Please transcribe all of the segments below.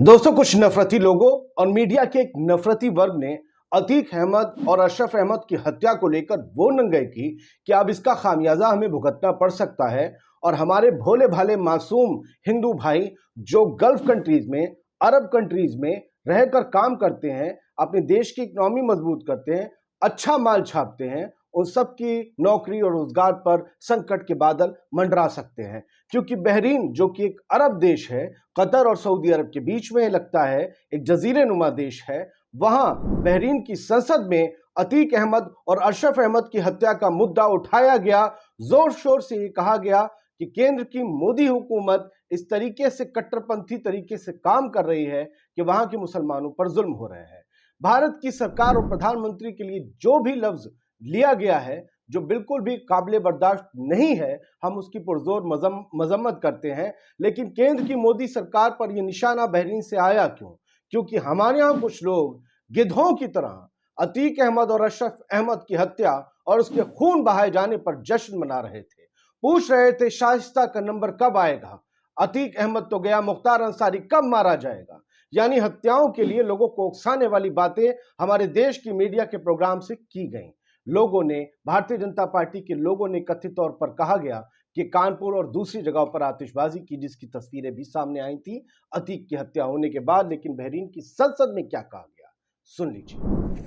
दोस्तों, कुछ नफरती लोगों और मीडिया के एक नफरती वर्ग ने अतीक अहमद और अशरफ अहमद की हत्या को लेकर वो नंगाई की कि अब इसका खामियाजा हमें भुगतना पड़ सकता है। और हमारे भोले भाले मासूम हिंदू भाई जो गल्फ कंट्रीज में, अरब कंट्रीज में रहकर काम करते हैं, अपने देश की इकोनॉमी मजबूत करते हैं, अच्छा माल छापते हैं, उन सब की नौकरी और रोजगार पर संकट के बादल मंडरा सकते हैं। क्योंकि बहरीन जो कि एक अरब देश है, कतर और सऊदी अरब के बीच में लगता है, एक जजीरे नुमा देश है, वहां बहरीन की संसद में अतीक अहमद और अशरफ अहमद की हत्या का मुद्दा उठाया गया। जोर शोर से ये कहा गया कि केंद्र की मोदी हुकूमत इस तरीके से कट्टरपंथी तरीके से काम कर रही है कि वहां के मुसलमानों पर जुल्म हो रहे हैं। भारत की सरकार और प्रधानमंत्री के लिए जो भी लफ्ज लिया गया है, जो बिल्कुल भी काबिल बर्दाश्त नहीं है, हम उसकी पुरजोर मजम्मत करते हैं। लेकिन केंद्र की मोदी सरकार पर यह निशाना बहरीन से आया क्यों? क्योंकि हमारे यहाँ कुछ लोग गिद्धों की तरह अतीक अहमद और अशरफ अहमद की हत्या और उसके खून बहाए जाने पर जश्न मना रहे थे। पूछ रहे थे शाइस्ता का नंबर कब आएगा, अतीक अहमद तो गया, मुख्तार अंसारी कब मारा जाएगा। यानी हत्याओं के लिए लोगों को उकसाने वाली बातें हमारे देश की मीडिया के प्रोग्राम से की गई। लोगों ने, भारतीय जनता पार्टी के लोगों ने कथित तौर पर कहा गया कि कानपुर और दूसरी जगहों पर आतिशबाजी की, जिसकी तस्वीरें भी सामने आई थी अतीक की हत्या होने के बाद। लेकिन बहरीन की संसद में क्या कहा गया, सुन लीजिए।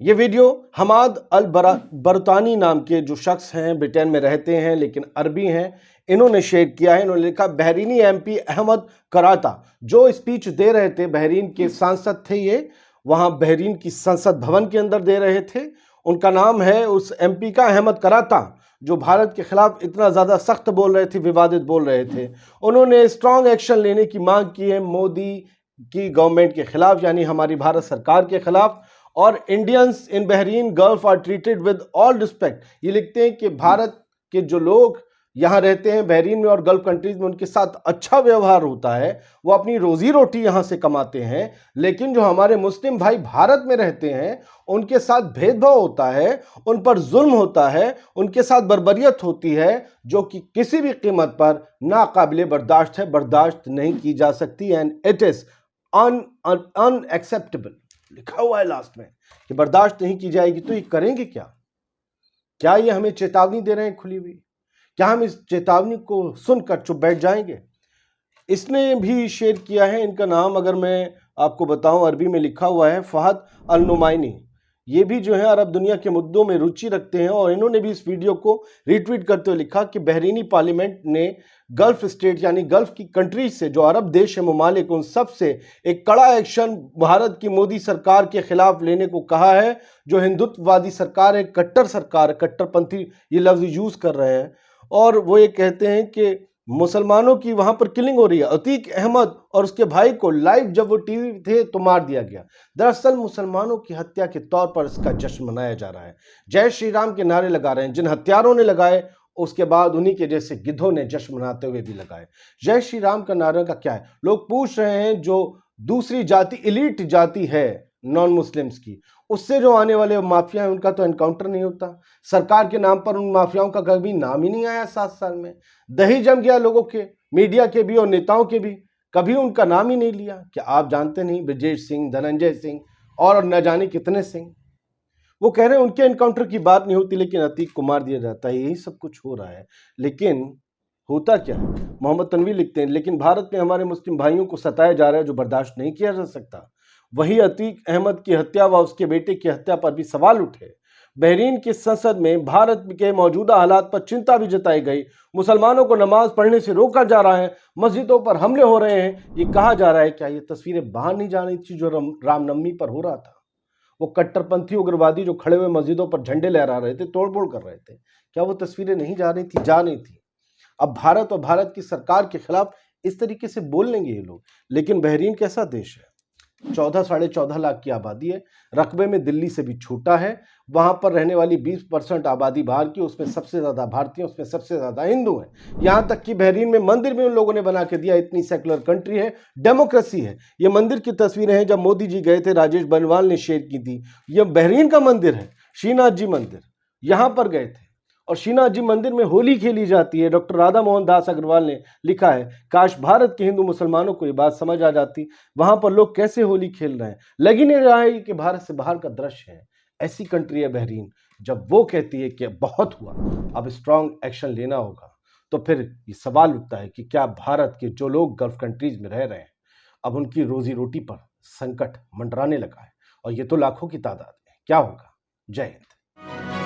ये वीडियो हमाद अल बरतानी नाम के जो शख्स हैं, ब्रिटेन में रहते हैं लेकिन अरबी हैं, इन्होंने शेयर किया है। इन्होंने लिखा, बहरीनी एमपी अहमद कराता जो स्पीच दे रहे थे, बहरीन के सांसद थे, ये वहां बहरीन की संसद भवन के अंदर दे रहे थे। उनका नाम है उस एमपी का अहमद कराता, जो भारत के खिलाफ इतना ज़्यादा सख्त बोल रहे थे, विवादित बोल रहे थे। उन्होंने स्ट्रांग एक्शन लेने की मांग की है मोदी की गवर्नमेंट के खिलाफ, यानी हमारी भारत सरकार के खिलाफ। और Indians in Bahrain Gulf are treated with all respect, ये लिखते हैं कि भारत के जो लोग यहाँ रहते हैं बहरीन में और गल्फ कंट्रीज में, उनके साथ अच्छा व्यवहार होता है, वो अपनी रोजी रोटी यहाँ से कमाते हैं। लेकिन जो हमारे मुस्लिम भाई भारत में रहते हैं, उनके साथ भेदभाव होता है, उन पर जुल्म होता है, उनके साथ बर्बरियत होती है, जो कि किसी भी कीमत पर नाकाबिले बर्दाश्त है, बर्दाश्त नहीं की जा सकती। एंड इट इज अनएक्सेप्टेबल, लिखा हुआ है लास्ट में कि बर्दाश्त नहीं की जाएगी। तो ये करेंगे क्या? क्या ये हमें चेतावनी दे रहे हैं खुली हुई? क्या हम इस चेतावनी को सुनकर चुप बैठ जाएंगे? इसने भी शेयर किया है, इनका नाम अगर मैं आपको बताऊं, अरबी में लिखा हुआ है फहद अल नुमाइनी। ये भी जो है अरब दुनिया के मुद्दों में रुचि रखते हैं और इन्होंने भी इस वीडियो को रीट्वीट करते हुए लिखा कि बहरीनी पार्लियामेंट ने गल्फ स्टेट यानी गल्फ की कंट्रीज से, जो अरब देश है मुमालिक, उन सब से एक कड़ा एक्शन भारत की मोदी सरकार के खिलाफ लेने को कहा है, जो हिंदुत्ववादी सरकार है, कट्टर सरकार, कट्टरपंथी ये लफ्ज यूज कर रहे हैं। और वो ये कहते हैं कि मुसलमानों की वहां पर किलिंग हो रही है। अतीक अहमद और उसके भाई को लाइव जब वो टीवी थे तो मार दिया गया। दरअसल मुसलमानों की हत्या के तौर पर इसका जश्न मनाया जा रहा है। जय श्री राम के नारे लगा रहे हैं, जिन हत्यारों ने लगाए उसके बाद उन्हीं के जैसे गिद्धों ने जश्न मनाते हुए भी लगाए। जय श्री राम का नारे का क्या है? लोग पूछ रहे हैं, जो दूसरी जाति, इलीट जाति है नॉन मुस्लिम्स की, उससे जो आने वाले माफिया हैं, उनका तो एनकाउंटर नहीं होता। सरकार के नाम पर उन माफियाओं का कभी नाम ही नहीं आया 7 साल में। दही जम गया लोगों के, मीडिया के भी और नेताओं के भी, कभी उनका नाम ही नहीं लिया। क्या आप जानते नहीं, ब्रजेश सिंह, धनंजय सिंह और न जाने कितने सिंह, वो कह रहे हैं उनके एनकाउंटर की बात नहीं होती, लेकिन अतीक को मार दिया जाता है। यही सब कुछ हो रहा है। लेकिन होता क्या है? मोहम्मद तनवीर लिखते हैं, लेकिन भारत में हमारे मुस्लिम भाइयों को सताया जा रहा है जो बर्दाश्त नहीं किया जा सकता। वही अतीक अहमद की हत्या व उसके बेटे की हत्या पर भी सवाल उठे। बहरीन की संसद में भारत के मौजूदा हालात पर चिंता भी जताई गई। मुसलमानों को नमाज पढ़ने से रोका जा रहा है, मस्जिदों पर हमले हो रहे हैं, ये कहा जा रहा है। क्या ये तस्वीरें बाहर नहीं जा रही थी जो रामनवमी पर हो रहा था? वो कट्टरपंथी उग्रवादी जो खड़े हुए मस्जिदों पर झंडे लहरा रहे थे, तोड़फोड़ कर रहे थे, क्या वो तस्वीरें नहीं जा रही थी? जा रही थी। अब भारत और भारत की सरकार के खिलाफ इस तरीके से बोल लेंगे ये लोग। लेकिन बहरीन कैसा देश है, 14-14.5 लाख की आबादी है, रकबे में दिल्ली से भी छोटा है, वहां पर रहने वाली 20% आबादी बाहर की, उसमें सबसे ज्यादा भारतीय, उसमें सबसे ज्यादा हिंदू हैं। यहां तक कि बहरीन में मंदिर भी उन लोगों ने बना के दिया, इतनी सेकुलर कंट्री है, डेमोक्रेसी है। ये मंदिर की तस्वीरें हैं जब मोदी जी गए थे, राजेश बनवाल ने शेयर की थी। यह बहरीन का मंदिर है, श्रीनाथ जी मंदिर, यहां पर गए थे और श्रीनाथ जी मंदिर में होली खेली जाती है। डॉक्टर राधा मोहन दास अग्रवाल ने लिखा है, काश भारत के हिंदू मुसलमानों को ये बात समझ आ जाती, वहां पर लोग कैसे होली खेल रहे हैं। लग ही नहीं रहा है कि भारत से बाहर का दृश्य है। ऐसी कंट्री है बहरीन। जब वो कहती है कि बहुत हुआ, अब स्ट्रांग एक्शन लेना होगा, तो फिर ये सवाल उठता है कि क्या भारत के जो लोग गल्फ कंट्रीज में रह रहे हैं, अब उनकी रोजी रोटी पर संकट मंडराने लगा है, और ये तो लाखों की तादाद में। क्या होगा? जय हिंद।